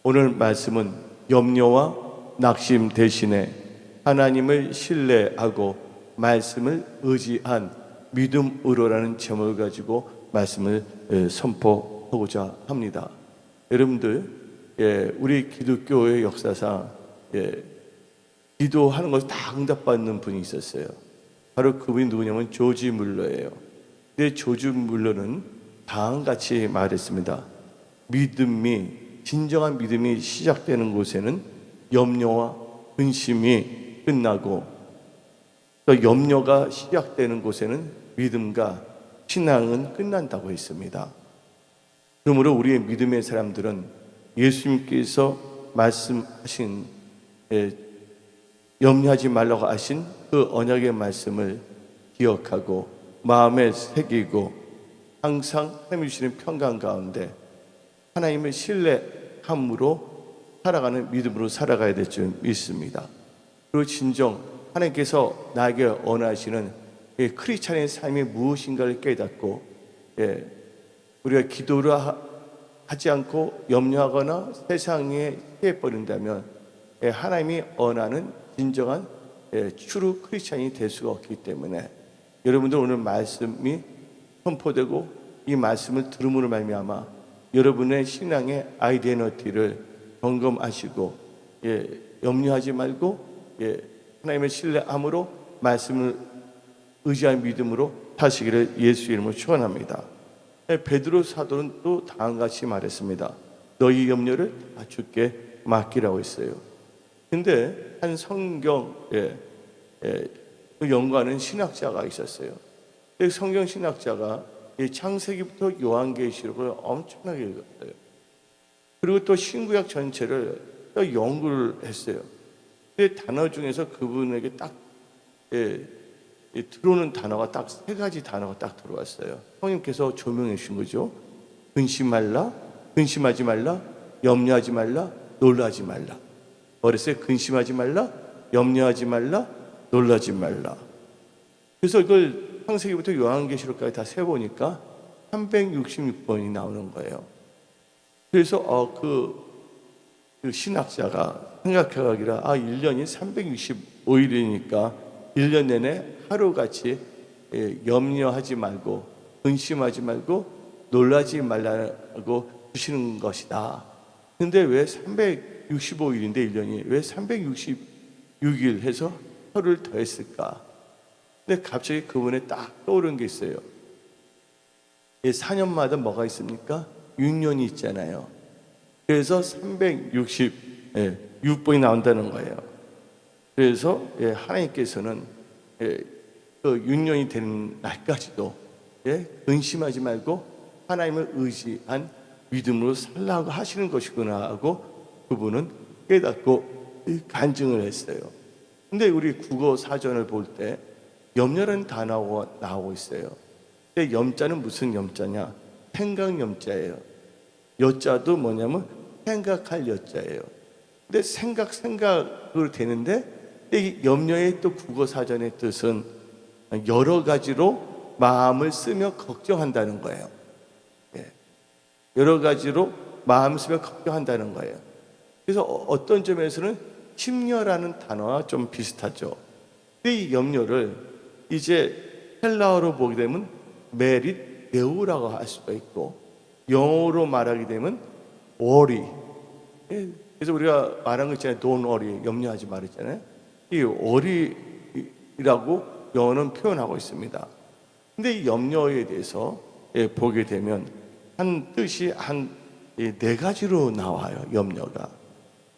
오늘 말씀은 염려와 낙심 대신에 하나님을 신뢰하고 말씀을 의지한 믿음으로라는 제목을 가지고 말씀을 선포하고자 합니다. 여러분들, 우리 기독교의 역사상 기도하는 것을 다 응답받는 분이 있었어요. 바로 그분이 누구냐면 조지 물러예요. 근데 조지 물러는 다음같이 말했습니다. 진정한 믿음이 시작되는 곳에는 염려와 근심이 끝나고, 또 염려가 시작되는 곳에는 믿음과 신앙은 끝난다고 했습니다. 그러므로 우리의 믿음의 사람들은 예수님께서 말씀하신, 염려하지 말라고 하신 그 언약의 말씀을 기억하고 마음에 새기고 항상 하나님이 주시는 평강 가운데 하나님을 신뢰함으로 살아가는 믿음으로 살아가야 될 줄 믿습니다. 그리고 진정 하나님께서 나에게 원하시는 크리스찬의 삶이 무엇인가를 깨닫고, 우리가 기도를 하지 않고 염려하거나 세상에 피해버린다면 하나님이 원하는 진정한 트루 크리스찬이 될 수가 없기 때문에, 여러분들 오늘 말씀이 선포되고 이 말씀을 들음으로 말미암아 여러분의 신앙의 아이덴티티를 점검하시고, 염려하지 말고 하나님의 신뢰함으로 말씀을 의지한 믿음으로 사시기를 예수 이름으로 축원합니다. 베드로 사도는 또 다음같이 말했습니다. 너희 염려를 다 주께 맡기라고 했어요. 근데 한 성경에 연구하는 신학자가 있었어요. 성경 신학자가 창세기부터 요한계시록을 엄청나게 읽었어요. 그리고 또 신구약 전체를 또 연구를 했어요. 그 단어 중에서 그분에게 딱 들어오는 단어가 딱 세 가지 단어가 딱 들어왔어요. 성령께서 조명해 주신 거죠. 근심하지 말라, 염려하지 말라, 놀라지 말라. 어렸을 때 근심하지 말라, 염려하지 말라, 놀라지 말라. 그래서 이걸 창세기부터 요한계시록까지 다 세보니까 366번이 나오는 거예요. 그래서 그 신학자가 생각해가기를 1년이 365일이니까 1년 내내 하루같이 염려하지 말고 근심하지 말고 놀라지 말라고 주시는 것이다. 근데 왜 365일인데 1년이 왜 366일 해서 하루를 더했을까? 근데 갑자기 그분에 딱 떠오른 게 있어요. 4년마다 뭐가 있습니까? 6년이 있잖아요. 그래서 366번이 나온다는 거예요. 그래서 하나님께서는 그 6년이 되는 날까지도 근심하지 말고 하나님을 의지한 믿음으로 살라고 하시는 것이구나 하고 그분은 깨닫고 간증을 했어요. 근데 우리 국어 사전을 볼 때 염려라는 단어가 나오고 있어요. 근데 염자는 무슨 염자냐? 생각 염자예요. 여자도 뭐냐면 생각할 여자예요. 근데 생각으로 되는데 이 염려의 또 국어 사전의 뜻은 여러 가지로 마음을 쓰며 걱정한다는 거예요. 여러 가지로 마음 쓰며 걱정한다는 거예요. 그래서 어떤 점에서는 심려라는 단어와 좀 비슷하죠. 근데 이 염려를 이제 헬라어로 보게 되면 메릿, 네오라고 할 수가 있고, 영어로 말하게 되면 worry. 그래서 우리가 말한 거 있잖아요. Don't worry, 염려하지 말았잖아요. 이 worry라고 영어는 표현하고 있습니다. 근데 이 염려에 대해서 보게 되면 한 뜻이 한 네 가지로 나와요.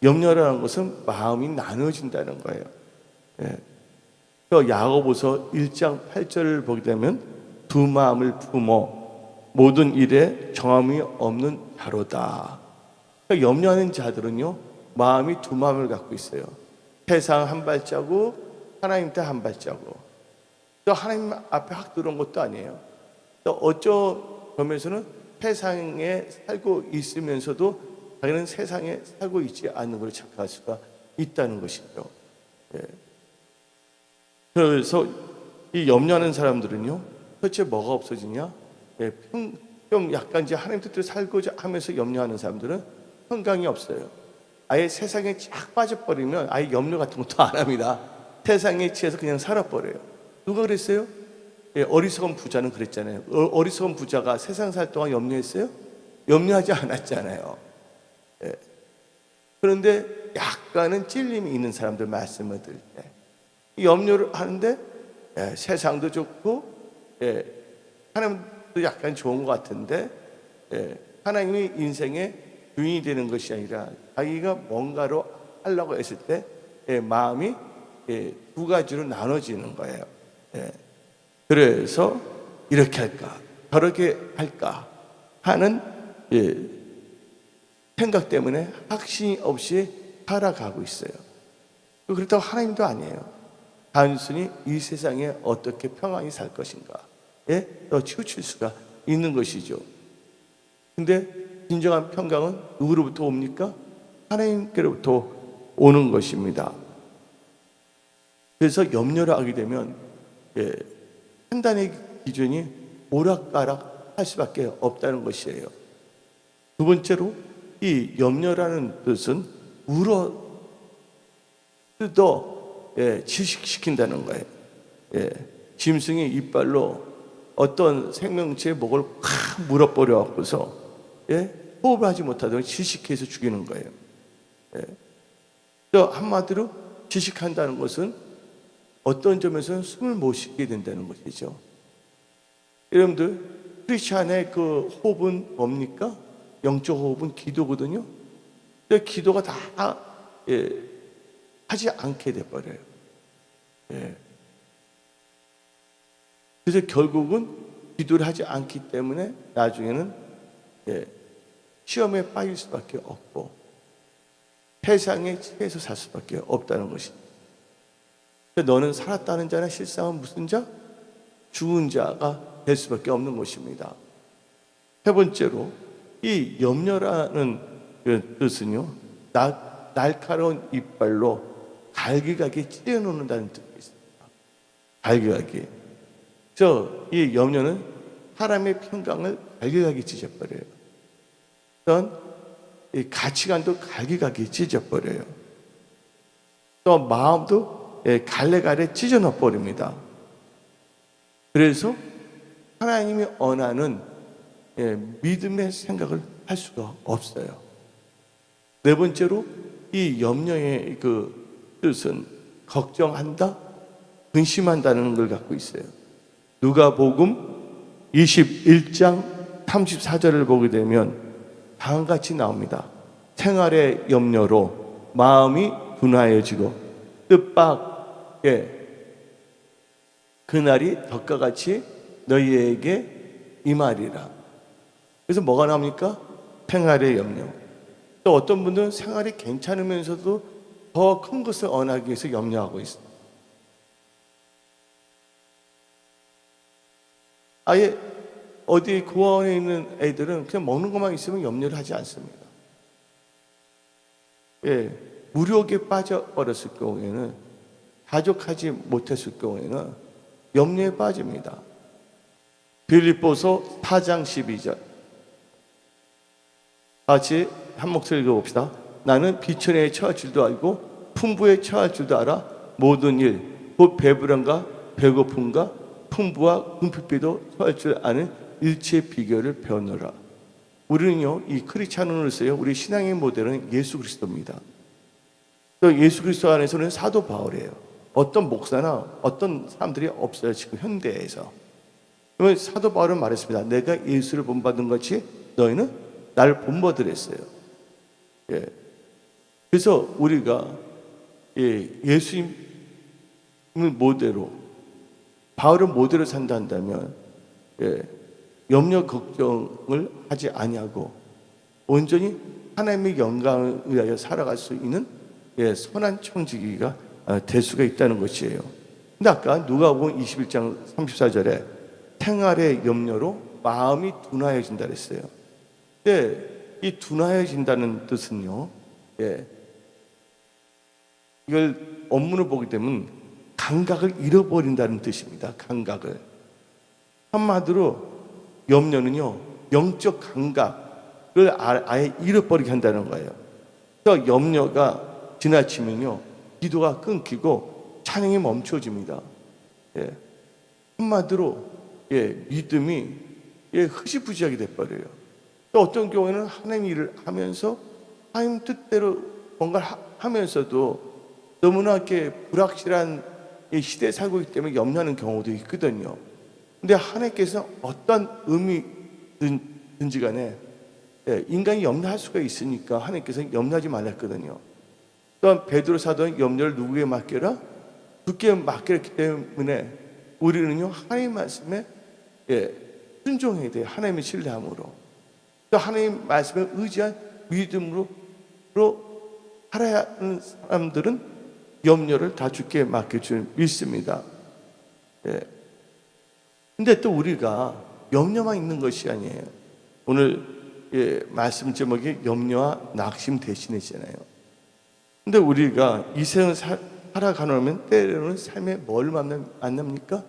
염려라는 것은 마음이 나눠진다는 거예요. 야고보서 1장 8절을 보게 되면 두 마음을 품어 모든 일에 정함이 없는 자로다. 그러니까 염려하는 자들은요, 마음이 두 마음을 갖고 있어요. 세상 한 발자국, 하나님 때 한 발자국. 또 하나님 앞에 확 들어온 것도 아니에요. 또 어쩌 점에서는 세상에 살고 있으면서도 자기는 세상에 살고 있지 않는 걸 착각할 수가 있다는 것이죠. 그래서 이 염려하는 사람들은요, 도대체 뭐가 없어지냐? 좀 약간 이제 하나님 뜻대로 살고자 하면서 염려하는 사람들은 평강이 없어요. 아예 세상에 쫙 빠져버리면 아예 염려 같은 것도 안 합니다. 세상에 취해서 그냥 살아버려요. 누가 그랬어요? 예, 어리석은 부자는 그랬잖아요. 어리석은 부자가 세상 살 동안 염려했어요? 염려하지 않았잖아요. 예. 그런데 약간은 찔림이 있는 사람들 말씀을 들을 때 염려를 하는데 예, 세상도 좋고 예, 하나님도 약간 좋은 것 같은데 예, 하나님이 인생의 주인이 되는 것이 아니라 자기가 뭔가로 하려고 했을 때 예, 마음이 예, 두 가지로 나눠지는 거예요. 예. 그래서 이렇게 할까 저렇게 할까 하는 예, 생각 때문에 확신이 없이 살아가고 있어요. 그렇다고 하나님도 아니에요. 단순히 이 세상에 어떻게 평안히 살 것인가에 더 치우칠 수가 있는 것이죠. 근데 진정한 평강은 누구로부터 옵니까? 하나님께로부터 오는 것입니다. 그래서 염려를 하게 되면 예, 판단의 기준이 오락가락 할 수밖에 없다는 것이에요. 두 번째로 이 염려라는 뜻은 뜯어 예, 질식시킨다는 거예요. 예, 짐승이 이빨로 어떤 생명체의 목을 확 물어버려 갖고서 예, 호흡을 하지 못하도록 질식해서 죽이는 거예요. 예. 또 한마디로 질식한다는 것은 어떤 점에서는 숨을 못 쉬게 된다는 것이죠. 여러분들 크리스찬의 그 호흡은 뭡니까? 영적 호흡은 기도거든요. 기도가 다 예, 하지 않게 돼버려요. 예. 그래서 결국은 기도를 하지 않기 때문에 나중에는 예, 시험에 빠질 수밖에 없고 세상에 취해서 살 수밖에 없다는 것입니다. 너는 살았다는 자나 실상은 무슨 자? 죽은 자가 될 수밖에 없는 것입니다. 세 번째로 이 염려라는 뜻은요, 날카로운 이빨로 갈기갈기 찢어놓는다는 뜻이 있습니다. 갈기갈기. 이 염려는 사람의 평강을 갈기갈기 찢어버려요. 어떤 이 가치관도 갈기갈기 찢어버려요. 또 마음도 갈래갈래 찢어 넣어버립니다. 그래서 하나님이 원하는 믿음의 생각을 할 수가 없어요. 네 번째로 이 염려의 그 뜻은 걱정한다, 근심한다는 걸 갖고 있어요. 누가복음 21장 34절을 보게 되면 다음같이 나옵니다. 생활의 염려로 마음이 둔하여지고 뜻밖에 그날이 덕과 같이 너희에게 임하리라. 그래서 뭐가 나옵니까? 생활의 염려. 또 어떤 분들은 생활이 괜찮으면서도 더 큰 것을 원하기 위해서 염려하고 있습니다. 아예 어디 고아원에 있는 애들은 그냥 먹는 것만 있으면 염려를 하지 않습니다. 예, 무력에 빠져버렸을 경우에는, 가족하지 못했을 경우에는 염려에 빠집니다. 빌립보서 4장 12절 같이 한 목소리 읽어봅시다. 나는 비천에 처할 줄도 알고 풍부에 처할 줄도 알아. 모든 일, 곧 배부름과 배고픔과 풍부와 궁핍에도 처할 줄 아는 일체의 비결을 배우노라. 우리는요, 이 크리스찬으로서요, 우리 신앙의 모델은 예수 그리스도입니다. 또 예수 그리스도 안에서는 사도 바울이에요. 어떤 목사나 어떤 사람들이 없어요, 지금 현대에서. 그러면 사도 바울은 말했습니다. 내가 예수를 본받은 것이 너희는 나를 본받으랬어요. 예. 그래서 우리가 예수님을 모델로, 바울을 모델로 산다 한다면 염려 걱정을 하지 아니하고 온전히 하나님의 영광을 위하여 살아갈 수 있는 선한 청지기가 될 수가 있다는 것이에요. 근데 아까 누가복음 21장 34절에 생활의 염려로 마음이 둔하여진다 그랬어요. 이 둔하여진다는 뜻은요, 이걸 원문을 보게 되면 감각을 잃어버린다는 뜻입니다. 감각을. 한마디로 염려는요, 영적 감각, 그걸 아예 잃어버리게 한다는 거예요. 그래서 염려가 지나치면요, 기도가 끊기고 찬양이 멈춰집니다. 예. 한마디로 믿음이 흐지부지하게 돼버려요. 또 어떤 경우에는 하나님 일을 하면서 하나님 뜻대로 뭔가를 하면서도 너무나 이렇게 불확실한 이 시대에 살고 있기 때문에 염려하는 경우도 있거든요. 근데 하나님께서 어떤 의미든지 간에 인간이 염려할 수가 있으니까 하나님께서 염려하지 말랬거든요. 또한 베드로 사도는 염려를 누구에게 맡겨라? 주께 맡겼기 때문에 우리는요, 하나님 말씀에 순종해야 돼요. 하나님의 신뢰함으로. 또 하나님 말씀에 의지한 믿음으로 살아야 하는 사람들은 염려를 다 주께 맡길 줄 믿습니다. 근데 또 우리가 염려만 있는 것이 아니에요. 오늘 말씀 제목이 염려와 낙심 대신이잖아요. 근데 우리가 이 세상 살아가면 때로는 삶에 뭘 만납니까?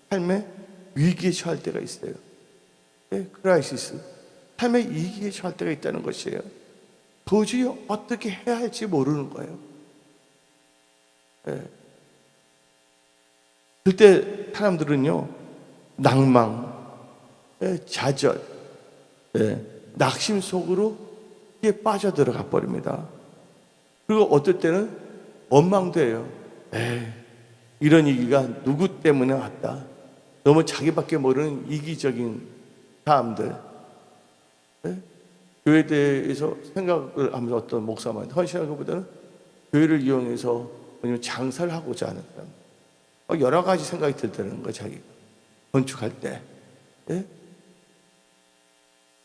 삶에 위기에 처할 때가 있어요. 크라이시스. 삶의 위기에 처할 때가 있다는 것이에요. 도저히 어떻게 해야 할지 모르는 거예요. 그때 사람들은요, 낭망, 좌절, 낙심 속으로 빠져들어가 버립니다. 그리고 어떨 때는 원망도 해요. 이런 위기가 누구 때문에 왔다. 너무 자기밖에 모르는 이기적인 사람들. 교회에 대해서 생각을 하면서 어떤 목사만 헌신하는 것보다는 교회를 이용해서 왜냐면 장사를 하고자 하는 사람. 여러 가지 생각이 들다는 거예요, 자기가. 건축할 때.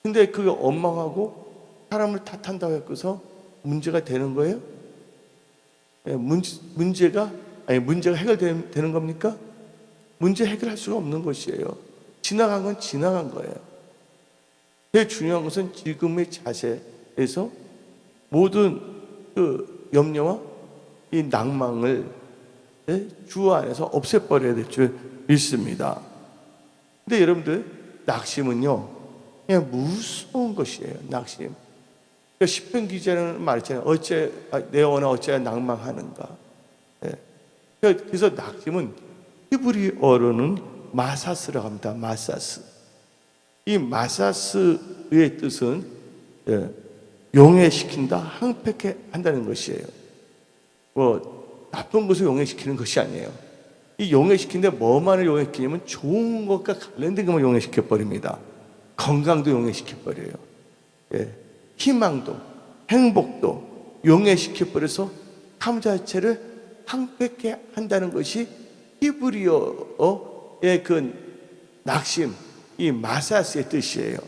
근데 그게 원망하고 사람을 탓한다고 해서 문제가 되는 거예요? 문제가 해결되는 겁니까? 문제 해결할 수가 없는 것이에요. 지나간 건 지나간 거예요. 제일 중요한 것은 지금의 자세에서 모든 그 염려와 이 낭망을 주 안에서 없애버려야 될 줄 믿습니다. 근데 여러분들, 낙심은요, 그냥 무서운 것이에요. 낙심. 시편 기자는 말했잖아요. 내 영혼아 어찌하여 낭망하는가. 그래서 낙심은 히브리어로는 마사스라고 합니다. 마사스. 이 마사스의 뜻은 용해시킨다, 항폐케 한다는 것이에요. 나쁜 것을 용해시키는 것이 아니에요. 이 용해시키는데 뭐만을 용해시키냐면 좋은 것과 관련된 것만 용해시켜 버립니다. 건강도 용해시켜 버려요. 희망도, 행복도 용해시켜 버려서 삶 자체를 항폐케 한다는 것이 히브리어의 그 낙심, 이 마사스의 뜻이에요.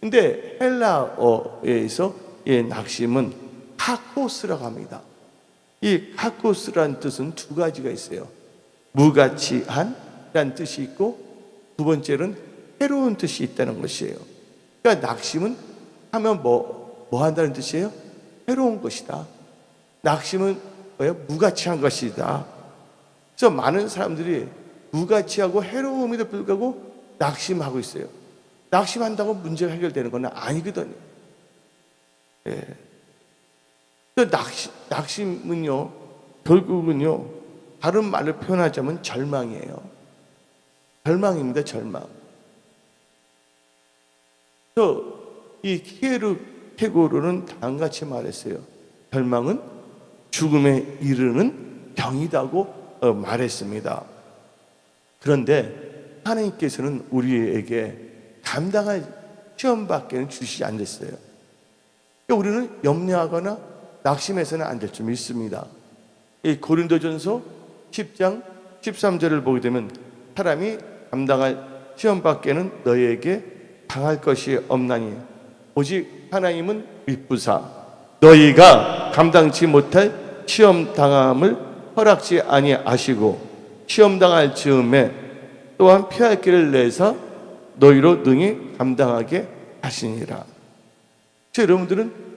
근데 헬라어에서 이 낙심은 카코스라고 합니다. 이 카코스라는 뜻은 두 가지가 있어요. 무가치한이라는 뜻이 있고, 두 번째는 해로운 뜻이 있다는 것이에요. 그러니까 낙심은 하면 뭐 한다는 뜻이에요? 해로운 것이다. 낙심은 뭐예요? 무가치한 것이다. 그래서 많은 사람들이 무가치하고 해로움에도 불구하고 낙심하고 있어요. 낙심한다고 문제가 해결되는 건 아니거든요. 낙심은요, 결국은요, 다른 말로 표현하자면 절망이에요. 절망입니다, 절망. 이 키에르케고르는 다음같이 말했어요. 절망은 죽음에 이르는 병이다고 말했습니다. 그런데 하나님께서는 우리에게 감당할 시험밖에는 주시지 않으셨어요. 우리는 염려하거나 낙심해서는 안 될 줄 믿습니다. 이 고린도전서 10장 13절을 보게 되면 사람이 감당할 시험밖에는 너희에게 당할 것이 없나니 오직 하나님은 미쁘사 너희가 감당치 못할 시험 당함을 허락지 아니하시고 시험 당할 즈음에 또한 피할 길을 내사 너희로 능히 감당하게 하시니라. 여러분들은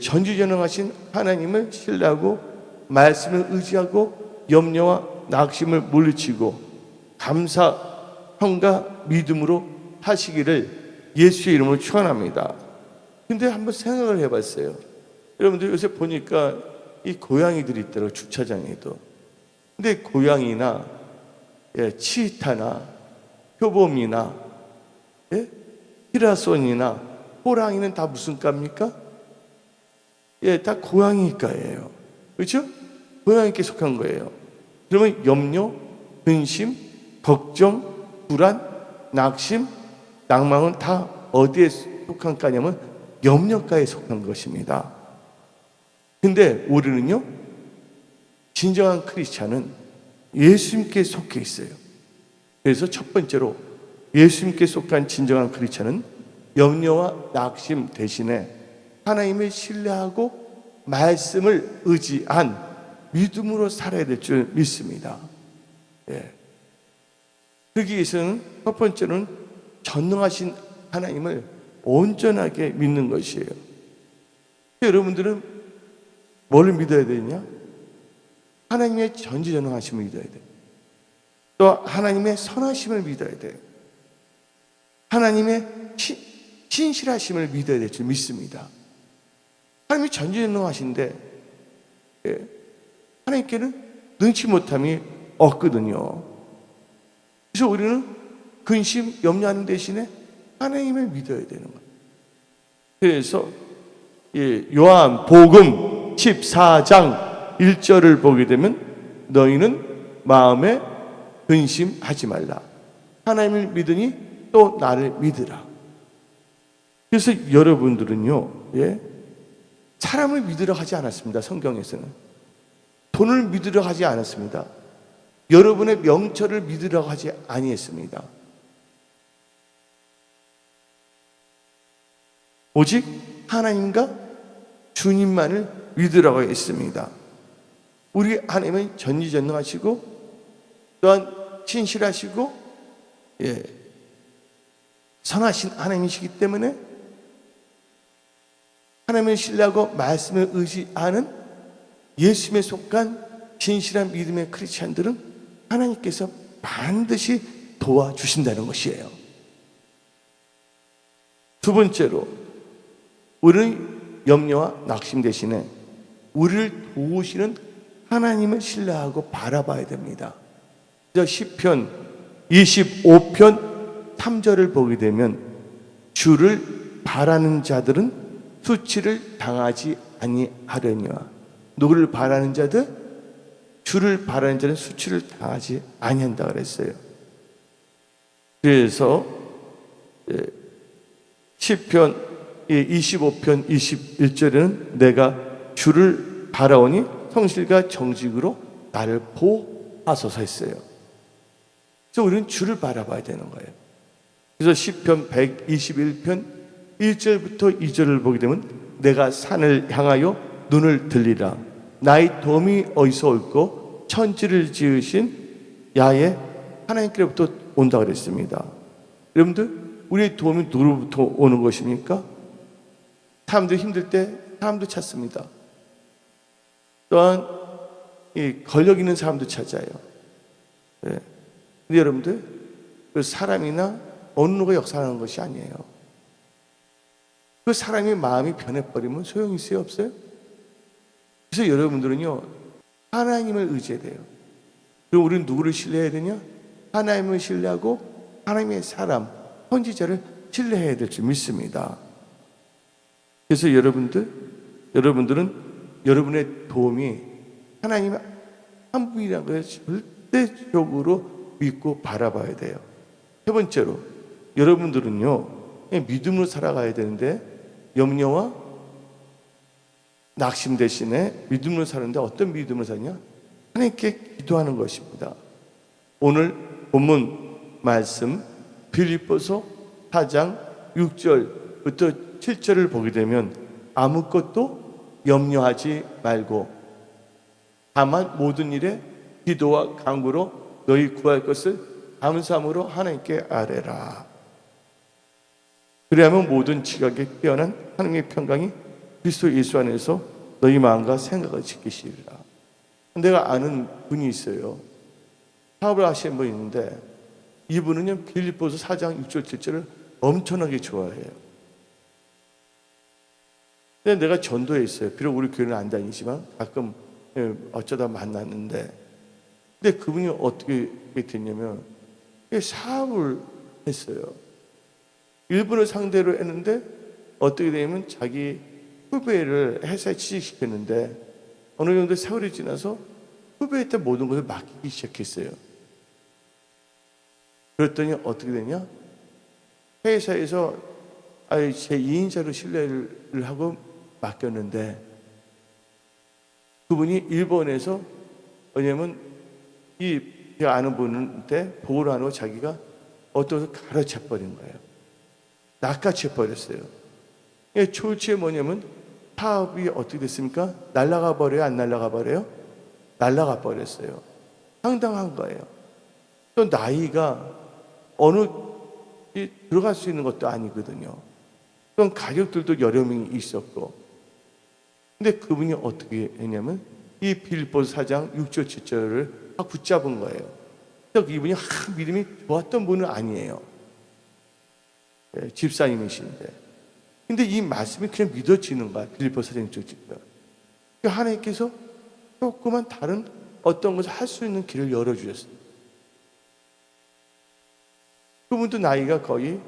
전지전능하신 하나님을 신뢰하고 말씀을 의지하고 염려와 낙심을 물리치고 감사함과 믿음으로 하시기를 예수의 이름으로 축원합니다. 근데 한번 생각을 해봤어요. 여러분들 요새 보니까 이 고양이들이 있더라고요, 주차장에도. 근데 고양이나 치타나 표범이나 히라손이나 호랑이는 다 무슨 과입니까? 다 고양이과예요. 그렇죠? 고양이께 속한 거예요. 그러면 염려, 근심, 걱정, 불안, 낙심, 낭망은 다 어디에 속한 과냐면 염려과에 속한 것입니다. 근데 우리는요, 진정한 크리스찬은 예수님께 속해 있어요. 그래서 첫 번째로 예수님께 속한 진정한 크리스찬은 염려와 낙심 대신에 하나님을 신뢰하고 말씀을 의지한 믿음으로 살아야 될 줄 믿습니다. 그러기 위해서는 첫 번째는 전능하신 하나님을 온전하게 믿는 것이에요. 여러분들은 뭘 믿어야 되냐? 하나님의 전지전능하심을 믿어야 돼요. 또 하나님의 선하심을 믿어야 돼요. 하나님의 신실하심을 믿어야 될 줄 믿습니다. 하나님이 전지전능하신데 하나님께는 능치 못함이 없거든요. 그래서 우리는 근심, 염려하는 대신에 하나님을 믿어야 되는 거예요. 그래서 요한복음 14장 1절을 보게 되면 너희는 마음에 근심하지 말라. 하나님을 믿으니 또 나를 믿으라. 그래서 여러분들은요, 사람을 믿으러 하지 않았습니다. 성경에서는 돈을 믿으러 하지 않았습니다. 여러분의 명철을 믿으러 하지 아니했습니다. 오직 하나님과 주님만을 믿으라고 했습니다. 우리 하나님은 전지전능하시고 또한 신실하시고 선하신 하나님이시기 때문에 하나님을 신뢰하고 말씀을 의지하는 예수님에 속한 진실한 믿음의 크리스찬들은 하나님께서 반드시 도와주신다는 것이에요. 두 번째로 우리는 염려와 낙심 대신에 우리를 도우시는 하나님을 신뢰하고 바라봐야 됩니다. 시편 25편 3절을 보게 되면 주를 바라는 자들은 수치를 당하지 아니하려니와. 누구를 바라는 자들? 주를 바라는 자는 수치를 당하지 아니한다 그랬어요. 그래서 시편 25편 21절에는 내가 주를 바라오니 성실과 정직으로 나를 보호하소서 했어요. 그래서 우리는 주를 바라봐야 되는 거예요. 그래서 시편 121편 1절부터 2절을 보게 되면 내가 산을 향하여 눈을 들리라. 나의 도움이 어디서 올고 천지를 지으신 야훼 하나님께로부터 온다 그랬습니다. 여러분들, 우리의 도움이 누구로부터 오는 것입니까? 사람들이 힘들 때 사람도 찾습니다. 또한 권력 있는 사람도 찾아요. 근데 여러분들, 그 사람이나 어느 누가 역사하는 것이 아니에요. 그 사람의 마음이 변해버리면 소용이 있어요, 없어요? 그래서 여러분들은요, 하나님을 의지해야 돼요. 그럼 우리는 누구를 신뢰해야 되냐? 하나님을 신뢰하고 하나님의 사람, 선지자를 신뢰해야 될 줄 믿습니다. 그래서 여러분들은 여러분의 도움이 하나님의 한 분이라는 것을 절대적으로 믿고 바라봐야 돼요. 세 번째로, 여러분들은요, 믿음으로 살아가야 되는데 염려와 낙심 대신에 믿음으로 사는데 어떤 믿음으로 사냐? 하나님께 기도하는 것입니다. 오늘 본문 말씀 빌립보서 4장 6절부터 7절을 보게 되면 아무것도 염려하지 말고 다만 모든 일에 기도와 간구로 너희 구할 것을 감사함으로 하나님께 아뢰라. 그리하면 모든 지각에 뛰어난 하나님의 평강이 그리스도 예수 안에서 너희 마음과 생각을 지키시리라. 내가 아는 분이 있어요. 사업을 하시는 분이 있는데 이분은요, 빌립보서 4장 6절 7절을 엄청나게 좋아해요. 근데 내가 전도에 있어요. 비록 우리 교회는 안 다니지만 가끔 어쩌다 만났는데, 근데 그분이 어떻게 됐냐면 사업을 했어요. 일본을 상대로 했는데 어떻게 되냐면 자기 후배를 회사에 취직시켰는데 어느 정도 세월이 지나서 후배한테 모든 것을 맡기기 시작했어요. 그랬더니 어떻게 되냐? 회사에서 제 2인자로 신뢰를 하고 맡겼는데 그분이 일본에서, 왜냐면 제가 아는 분한테 보고를 안 하고 자기가 어떤 것을 가르쳐버린 거예요. 낚아채버렸어요. 초치에 뭐냐면 사업이 어떻게 됐습니까? 날아가 버려요? 안 날아가 버려요? 날아가 버렸어요. 상당한 거예요. 또 나이가 어느 들어갈 수 있는 것도 아니거든요. 또 가족들도 여러 명이 있었고, 근데 그분이 어떻게 했냐면 이 빌립보서 4장 6절 7절을 막 붙잡은 거예요. 그래서 이분이 믿음이 좋았던 분은 아니에요. 집사님이신데, 근데 이 말씀이 그냥 믿어지는 거야. 빌립보서 4장 6절 7절. 하나님께서 조그만 다른 어떤 것을 할 수 있는 길을 열어주셨어요. 그분도 나이가 거의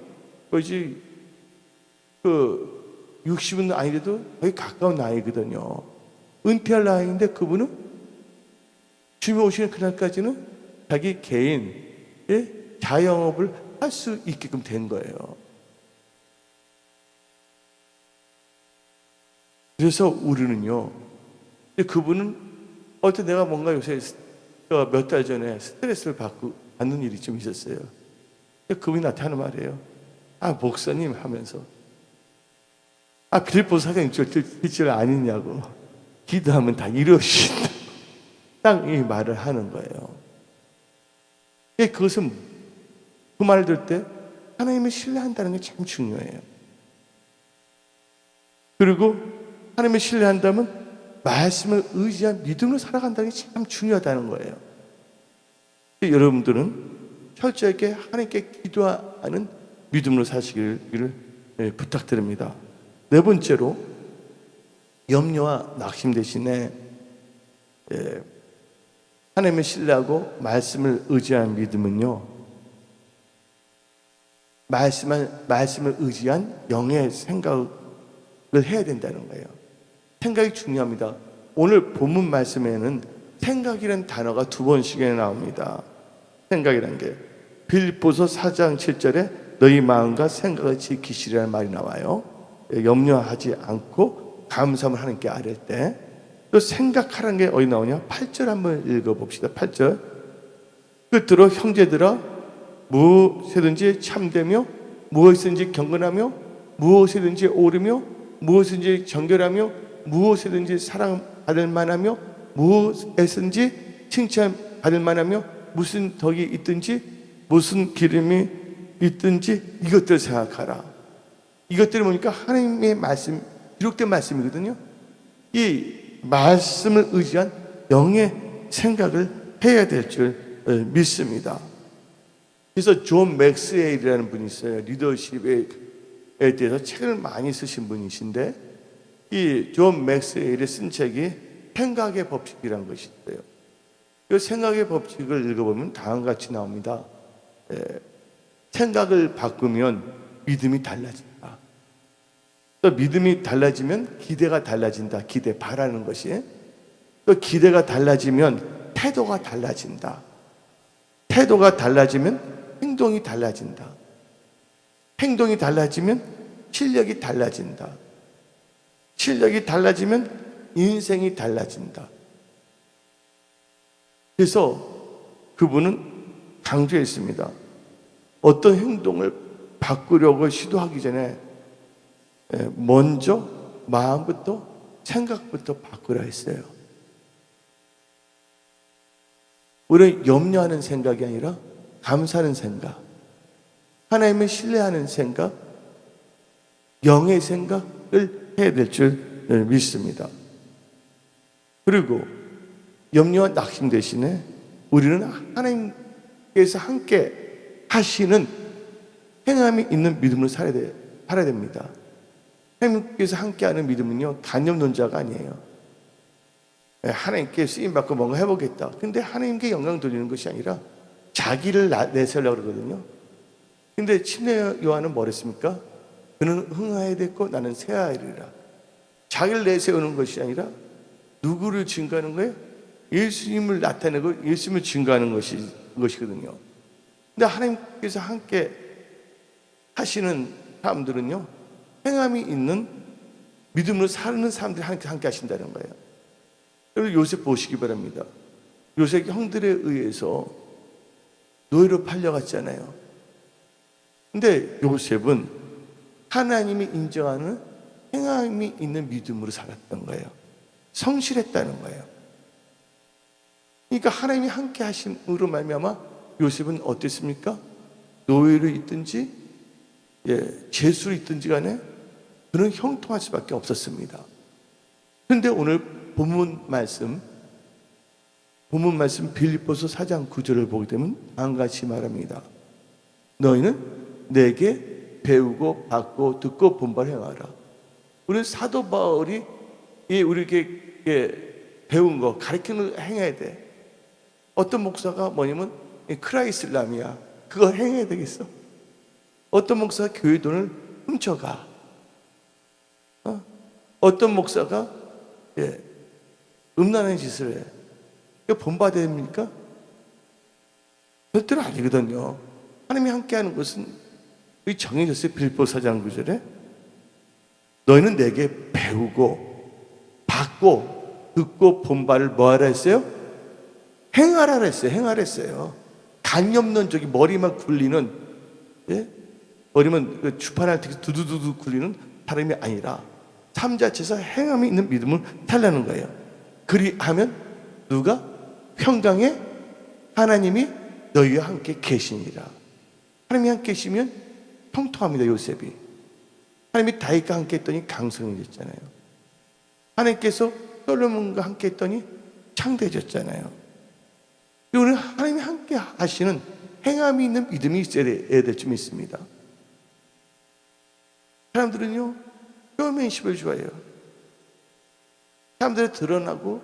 60은 아니래도 거의 가까운 나이거든요. 은퇴할 나이인데 그분은 주님 오시는 그날까지는 자기 개인의 자영업을 할 수 있게끔 된 거예요. 그래서 우리는요, 그분은 내가 뭔가 요새 몇 달 전에 스트레스를 받는 일이 좀 있었어요. 그분이 나한테 하는 말이에요. 목사님 하면서, 빌립보서 4장 6절 아니냐고. 기도하면 다 이루어진다. 딱 이 말을 하는 거예요. 그것은 그 말을 들을 때 하나님을 신뢰한다는 게 참 중요해요. 그리고 하나님을 신뢰한다면 말씀을 의지한 믿음으로 살아간다는 게 참 중요하다는 거예요. 여러분들은 철저하게 하나님께 기도하는 믿음으로 사시기를 부탁드립니다. 네 번째로, 염려와 낙심 대신에 하나님을 신뢰하고 말씀을 의지한 믿음은요, 말씀을 의지한 영의 생각을 해야 된다는 거예요. 생각이 중요합니다. 오늘 본문 말씀에는 생각이라는 단어가 2번씩이나 나옵니다. 생각이라는 게 빌립보서 4장 7절에 너희 마음과 생각을 지키시라는 말이 나와요. 염려하지 않고 감사함을 하나님께 아뢰 때, 또 생각하라는 게 어디 나오냐? 8절 한번 읽어봅시다. 8절. 끝으로 형제들아, 무엇이든지 참되며 무엇이든지 경건하며 무엇이든지 옳으며 무엇이든지 정결하며 무엇이든지 사랑받을 만하며 무엇에든지 칭찬받을 만하며 무슨 덕이 있든지 무슨 기름이 있든지 이것들을 생각하라. 이것들이 뭐니까 하나님의 말씀, 기록된 말씀이거든요. 이 말씀을 의지한 영의 생각을 해야 될 줄 믿습니다. 그래서 존 맥스웨일이라는 분이 있어요. 리더십에 대해서 책을 많이 쓰신 분이신데, 이 존 맥스웨일이 쓴 책이 생각의 법칙이라는 것이 있어요. 이 생각의 법칙을 읽어보면 다음과 같이 나옵니다. 생각을 바꾸면 믿음이 달라진다. 또 믿음이 달라지면 기대가 달라진다. 기대, 바라는 것이. 또 기대가 달라지면 태도가 달라진다. 태도가 달라지면 행동이 달라진다. 행동이 달라지면 실력이 달라진다. 실력이 달라지면 인생이 달라진다. 그래서 그분은 강조했습니다. 어떤 행동을 바꾸려고 시도하기 전에 먼저 마음부터, 생각부터 바꾸라 했어요. 우리는 염려하는 생각이 아니라 감사하는 생각, 하나님을 신뢰하는 생각, 영의 생각을 해야 될 줄 믿습니다. 그리고 염려와 낙심 대신에 우리는 하나님께서 함께 하시는 행함이 있는 믿음으로 살아야 됩니다. 하나님께서 함께하는 믿음은요, 단념론자가 아니에요. 하나님께 쓰임받고 뭔가 해보겠다. 근데 하나님께 영광 돌리는 것이 아니라 자기를 내세우려고 그러거든요. 근데 침례 요한은 뭐랬습니까? 그는 흥하야 됐고 나는 쇠하리라. 자기를 내세우는 것이 아니라 누구를 증거하는 거예요? 예수님을 나타내고 예수님을 증거하는 것이거든요. 근데 하나님께서 함께 하시는 사람들은요, 행함이 있는 믿음으로 사는 사람들이 함께 하신다는 거예요. 여러분, 요셉 보시기 바랍니다. 요셉 형들에 의해서 노예로 팔려갔잖아요. 근데 요셉은 하나님이 인정하는 행함이 있는 믿음으로 살았던 거예요. 성실했다는 거예요. 그러니까 하나님이 함께 하심으로 말미암아 요셉은 어땠습니까? 노예로 있든지 죄수로 있든지 간에 그는 형통할 수밖에 없었습니다. 그런데 오늘 본문 말씀 빌립보서 4장 9절을 보게 되면 다음같이 말합니다. 너희는 내게 배우고 받고 듣고 본받아 행하라. 우리는 사도 바울이 우리에게 배운 거, 가르치는 거 행해야 돼. 어떤 목사가 뭐냐면 크라이슬람이야. 그거 행해야 되겠어? 어떤 목사가 교회 돈을 훔쳐가. 어떤 목사가 음란한 짓을 해. 이거 본받아야 됩니까? 절대로 아니거든요. 하나님이 함께하는 것은 정해졌어요. 빌립보서 4장 9절에 너희는 내게 배우고 받고 듣고 본받을 뭐하라 했어요? 행하라 했어요. 행하라 했어요. 간염론적인 머리만 굴리는, 머리만 그 주판할 때 두두두두 굴리는 사람이 아니라 삶 자체에서 행함이 있는 믿음을 살라는 거예요. 그리하면 누가? 평강에 하나님이 너희와 함께 계시니라. 하나님이 함께 계시면 통통합니다. 요셉이. 하나님이 다윗과 함께 했더니 강성해졌잖아요. 하나님께서 솔로몬과 함께 했더니 창대해졌잖아요. 우리는 하나님이 함께 하시는 행함이 있는 믿음이 있어야 될 줄 믿습니다. 사람들은요, 쇼맨십을 좋아해요. 사람들이 드러나고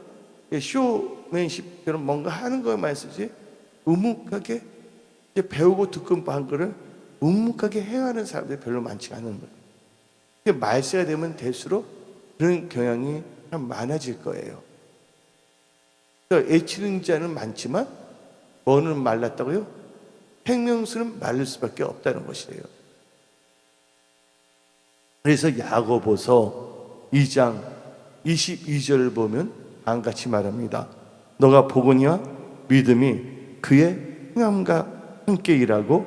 쇼맨십처럼 뭔가 하는 것만 쓰지 묵묵하게 배우고 듣고 한 거를 묵묵하게 행하는 사람들이 별로 많지 않은 거예요. 말세가 되면 될수록 그런 경향이 참 많아질 거예요. 애치는 자는 많지만 뭐는 말랐다고요? 생명수는 말릴 수밖에 없다는 것이에요. 그래서 야고보서 2장 22절을 보면 다음같이 말합니다. 너가 보거니와 믿음이 그의 행함과 함께 일하고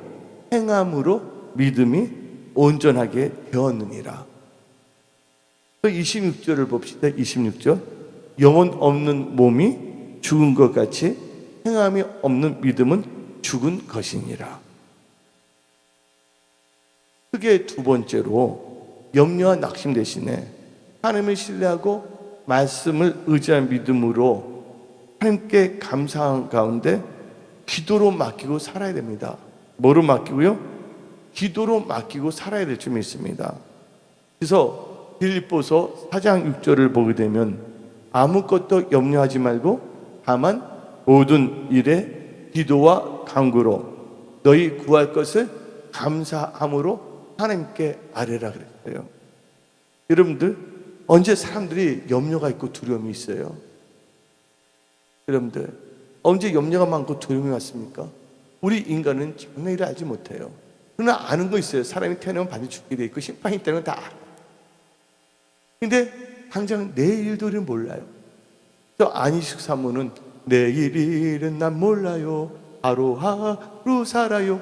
행함으로 믿음이 온전하게 되었느니라. 26절을 봅시다. 26절 영혼 없는 몸이 죽은 것 같이 행함이 없는 믿음은 죽은 것이니라. 크게 두 번째로 염려와 낙심 대신에 하나님을 신뢰하고 말씀을 의지한 믿음으로 하나님께 감사한 가운데 기도로 맡기고 살아야 됩니다. 뭐로 맡기고요? 기도로 맡기고 살아야 될 줄 믿습니다. 그래서 빌립보서 4장 6절을 보게 되면 아무것도 염려하지 말고 다만 모든 일에 기도와 간구로 너희 구할 것을 감사함으로 하나님께 아뢰라 그랬어요. 여러분들 언제 사람들이 염려가 있고 두려움이 있어요? 여러분들 언제 염려가 많고 두려움이 왔습니까? 우리 인간은 장래일을 알지 못해요. 그러나 아는 거 있어요. 사람이 태어나면 반드시 죽게 돼 있고 심판이 있다는 건 다 알아요. 근데 당장 내일도 우리는 몰라요. 또 안희숙 사모는 내일 일은 난 몰라요. 하루하루 살아요.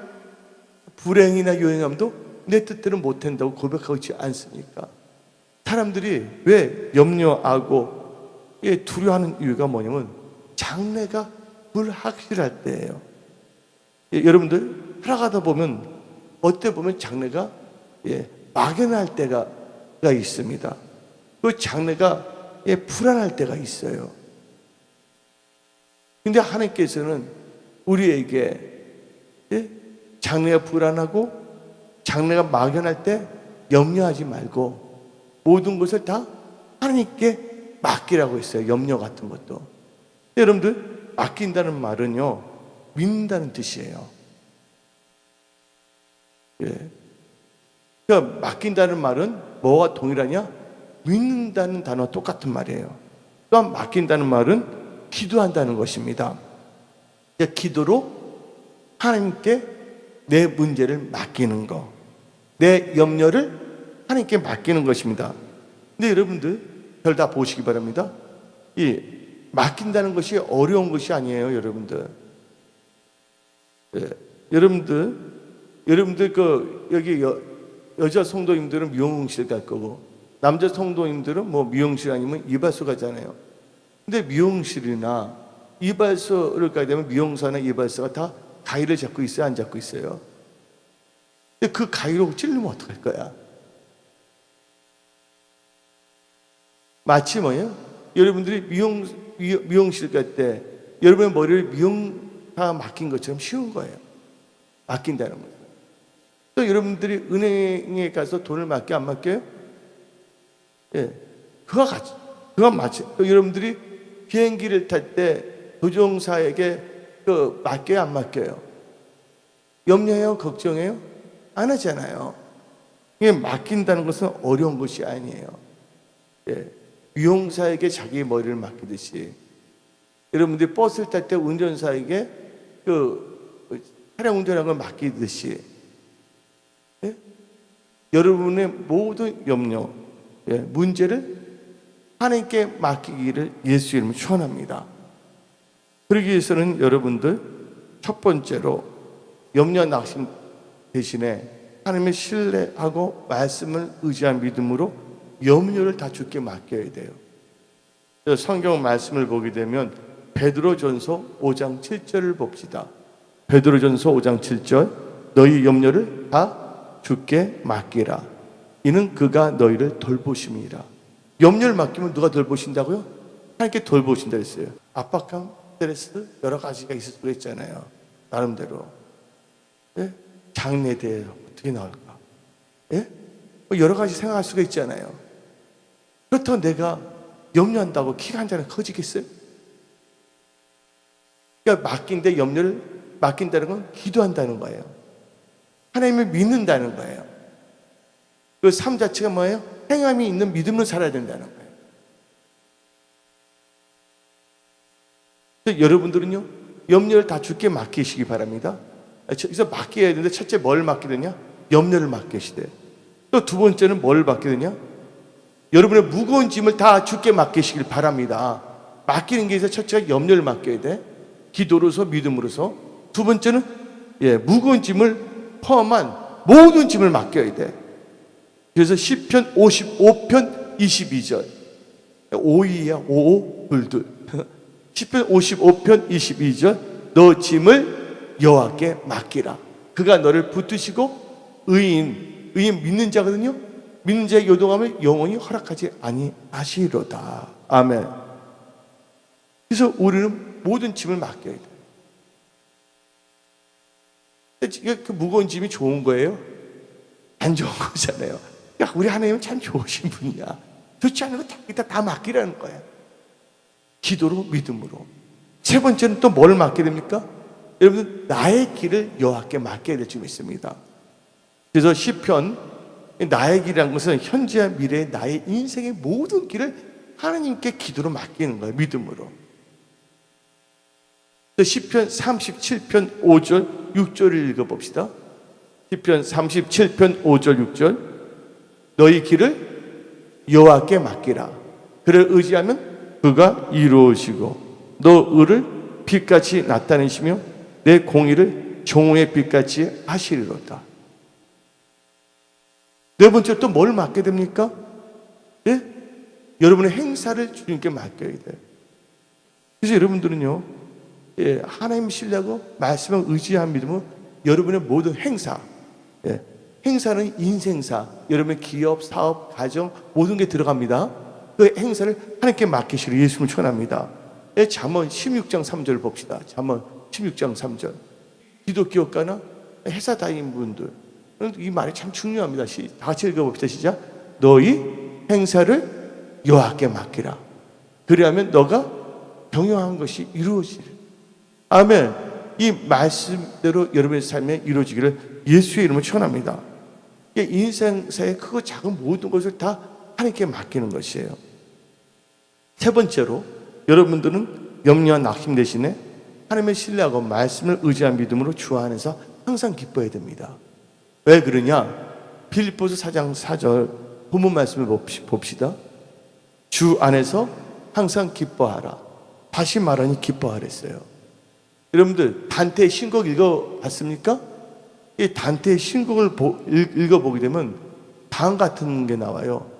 불행이나 요행함도 내 뜻대로 못한다고 고백하고 있지 않습니까? 사람들이 왜 염려하고 두려워하는 이유가 뭐냐면 장래가 불확실할 때예요. 여러분들 살아가다 보면 어때 보면 장래가 막연할 때가 있습니다. 그 장래가 불안할 때가 있어요. 근데 하나님께서는 우리에게 장래가 불안하고 장래가 막연할 때 염려하지 말고 모든 것을 다 하나님께 맡기라고 했어요. 염려 같은 것도. 여러분들, 맡긴다는 말은요, 믿는다는 뜻이에요. 예. 그러니까 맡긴다는 말은 뭐와 동일하냐? 믿는다는 단어와 똑같은 말이에요. 또한 맡긴다는 말은 기도한다는 것입니다. 기도로 하나님께 내 문제를 맡기는 거, 내 염려를 하나님께 맡기는 것입니다. 근데 여러분들, 별 다 보시기 바랍니다. 이 맡긴다는 것이 어려운 것이 아니에요, 여러분들. 예, 여러분들 여기 여자 성도님들은 미용실 갈 거고, 남자 성도님들은 뭐 미용실 아니면 이발소 가잖아요. 근데 미용실이나 이발소를 가게 되면 미용사나 이발소가 다 가위를 잡고 있어요, 안 잡고 있어요? 근데 그 가위로 찌르면 어떡할 거야? 마치 뭐예요? 여러분들이 미용실 갈 때 여러분의 머리를 미용사가 맡긴 것처럼 쉬운 거예요. 맡긴다는 거예요. 또 여러분들이 은행에 가서 돈을 맡겨 안 맡겨요? 예, 그와 마치. 또 여러분들이 비행기를 탈 때 조종사에게 맡겨요, 안 맡겨요? 염려해요? 걱정해요? 안 하잖아요. 이게 맡긴다는 것은 어려운 것이 아니에요. 예, 미용사에게 자기 머리를 맡기듯이 여러분들이 버스를 탈 때 운전사에게 차량 운전하는 걸 맡기듯이, 예? 여러분의 모든 염려, 예, 문제를 하나님께 맡기기를 예수 이름으로 축원합니다. 그러기 위해서는 여러분들, 첫 번째로 염려 낙심 대신에 하나님을 신뢰하고 말씀을 의지한 믿음으로 염려를 다 주께 맡겨야 돼요. 성경 말씀을 보게 되면 베드로전서 5장 7절을 봅시다. 베드로전서 5장 7절, 너희 염려를 다 주께 맡기라. 이는 그가 너희를 돌보심이라. 염려를 맡기면 누가 돌보신다고요? 하나님께 돌보신다 했어요. 압박감, 스트레스 여러 가지가 있을 수가 있잖아요. 나름대로. 예? 장래에 대해 어떻게 나올까? 예? 여러 가지 생각할 수가 있잖아요. 그렇다고 내가 염려한다고 키가 한 잔에 커지겠어요? 그러니까 맡긴다는 건 기도한다는 거예요. 하나님을 믿는다는 거예요. 그 삶 자체가 뭐예요? 행함이 있는 믿음으로 살아야 된다는 거예요. 여러분들은요, 염려를 다 주께 맡기시기 바랍니다. 그래서 맡겨야 되는데, 첫째 뭘 맡기느냐? 염려를 맡기시대. 또 두 번째는 뭘 맡기느냐? 여러분의 무거운 짐을 다 주께 맡기시길 바랍니다. 맡기는 게 있어서 첫째가 염려를 맡겨야 돼. 기도로서, 믿음으로서. 두 번째는 무거운 짐을 포함한 모든 짐을 맡겨야 돼. 그래서 시편 55편 22절. 5이야, 5, 둘. 시편 55편 22절. 너 짐을 여호와께 맡기라. 그가 너를 붙드시고 의인 믿는 자거든요. 믿는 자의 요동함을 영원히 허락하지 아니하시리로다. 아멘. 그래서 우리는 모든 짐을 맡겨야 돼. 그 무거운 짐이 좋은 거예요? 안 좋은 거잖아요. 야, 우리 하나님은 참 좋으신 분이야. 좋지 않은 거 다 맡기라는 거야. 기도로, 믿음으로. 세 번째는 또 뭘 맡게 됩니까? 여러분, 나의 길을 여호와께 맡겨야 될 줄 믿습니다. 그래서 시편, 나의 길이라는 것은 현재와 미래의 나의 인생의 모든 길을 하나님께 기도로 맡기는 거예요. 믿음으로. 시편 37편 5절 6절을 읽어봅시다. 시편 37편 5절 6절. 너희 길을 여호와께 맡기라. 그를 의지하면 그가 이루어지고 너 의를 빛같이 나타내시며 내 공의를 종의 빛같이 하시리로다. 네 번째 또 뭘 맡게 됩니까? 예? 여러분의 행사를 주님께 맡겨야 돼요. 그래서 여러분들은요, 하나님 신뢰하고 말씀을 의지한 믿음은 여러분의 모든 행사, 행사는 인생사, 여러분의 기업, 사업, 가정 모든 게 들어갑니다. 그 행사를 하나님께 맡기시기를 예수님을 축원합니다. 잠언 16장 3절 봅시다. 잠언 16장 3절. 기독교가나 회사 다니는 분들, 이 말이 참 중요합니다. 다 같이 읽어봅시다. 시작. 너희 행사를 여호와께 맡기라. 그리하면 너가 경영한 것이 이루어지리. 아멘. 이 말씀대로 여러분의 삶에 이루어지기를 예수의 이름으로 축원합니다. 인생사의 크고 작은 모든 것을 다 하나님께 맡기는 것이에요. 세 번째로 여러분들은 염려와 낙심 대신에 하나님을 신뢰하고 말씀을 의지한 믿음으로 주 안에서 항상 기뻐해야 됩니다. 왜 그러냐? 빌립보서 4장 4절 본문 말씀을 봅시다. 주 안에서 항상 기뻐하라. 다시 말하니 기뻐하랬어요. 여러분들 단테의 신곡 읽어봤습니까? 이 단테의 신곡을 읽어보게 되면 방 같은 게 나와요.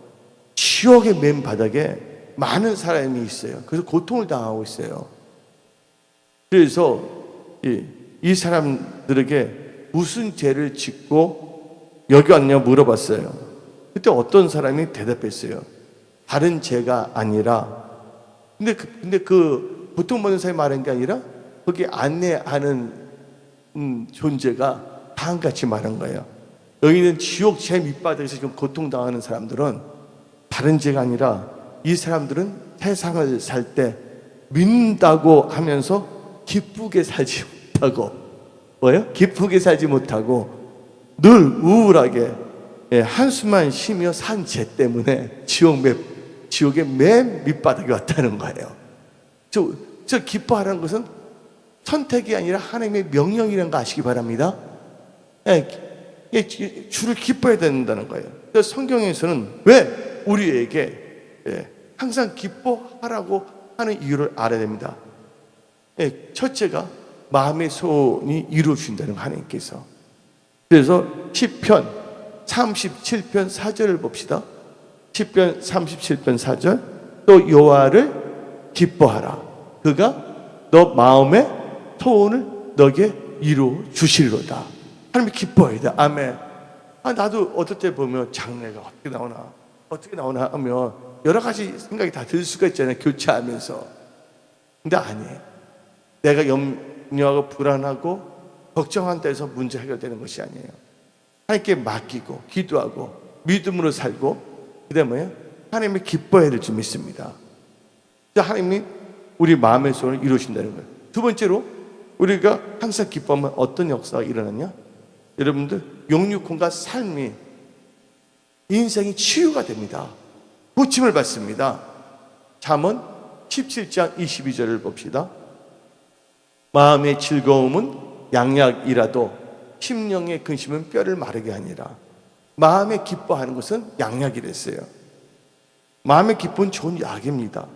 지옥의 맨 바닥에 많은 사람이 있어요. 그래서 고통을 당하고 있어요. 그래서 이 사람들에게 무슨 죄를 짓고 여기 왔냐 물어봤어요. 그때 어떤 사람이 대답했어요. 다른 죄가 아니라. 근데 그 고통받는 사람이 말한 게 아니라 거기 안내하는 존재가 다음같이 말한 거예요. 여기는 지옥 제 밑바닥에서 지금 고통당하는 사람들은 다른 죄가 아니라 이 사람들은 세상을 살 때 믿는다고 하면서 기쁘게 살지 못하고 뭐예요? 기쁘게 살지 못하고 늘 우울하게 한숨만 쉬며 산 죄 때문에 지옥의 맨 밑바닥에 왔다는 거예요. 저 기뻐하라는 것은 선택이 아니라 하나님의 명령이라는 거 아시기 바랍니다. 주를 기뻐해야 된다는 거예요. 그래서 성경에서는 왜 우리에게 항상 기뻐하라고 하는 이유를 알아야 됩니다. 첫째가 마음의 소원이 이루어진다는 거 하나님께서. 그래서 시편 37편 4절을 봅시다. 시편 37편 4절 또 여호와를 기뻐하라. 그가 너 마음의 소원을 너에게 이루어 주시리로다. 하나님이 기뻐해야 돼. 아멘. 나도 어떨 때 보면 장래가 어떻게 나오나 하면 여러 가지 생각이 다 들 수가 있잖아요. 교체하면서. 근데 아니에요. 내가 염려하고 불안하고 걱정한다 해서 문제 해결되는 것이 아니에요. 하나님께 맡기고 기도하고 믿음으로 살고 그다음에 하나님이 기뻐해야 될 줄 믿습니다. 하나님이 우리 마음의 소원을 이루신다는 거예요. 두 번째로 우리가 항상 기뻐하면 어떤 역사가 일어나냐? 여러분들 영육혼과 삶이 인생이 치유가 됩니다. 고침을 받습니다. 잠언 17장 22절을 봅시다. 마음의 즐거움은 양약이라도 심령의 근심은 뼈를 마르게 하니라. 마음에 기뻐하는 것은 양약이랬어요. 마음의 기쁨은 좋은 약입니다.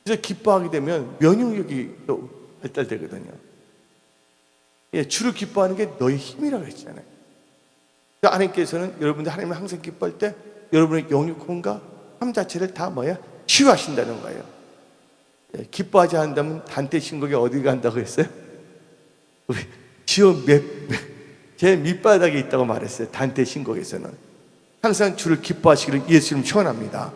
그래서 기뻐하게 되면 면역력이 또 발달되거든요. 주를 기뻐하는 게 너의 힘이라고 했잖아요. 하나님께서는 여러분들 하나님을 항상 기뻐할 때 여러분의 영육혼과 삶 자체를 다 치유하신다는 거예요. 기뻐하지 않는다면 단테 신곡에 어디 간다고 했어요? 우리 지옥 제 밑바닥에 있다고 말했어요. 단테 신곡에서는 항상 주를 기뻐하시기를 예수님 축원합니다.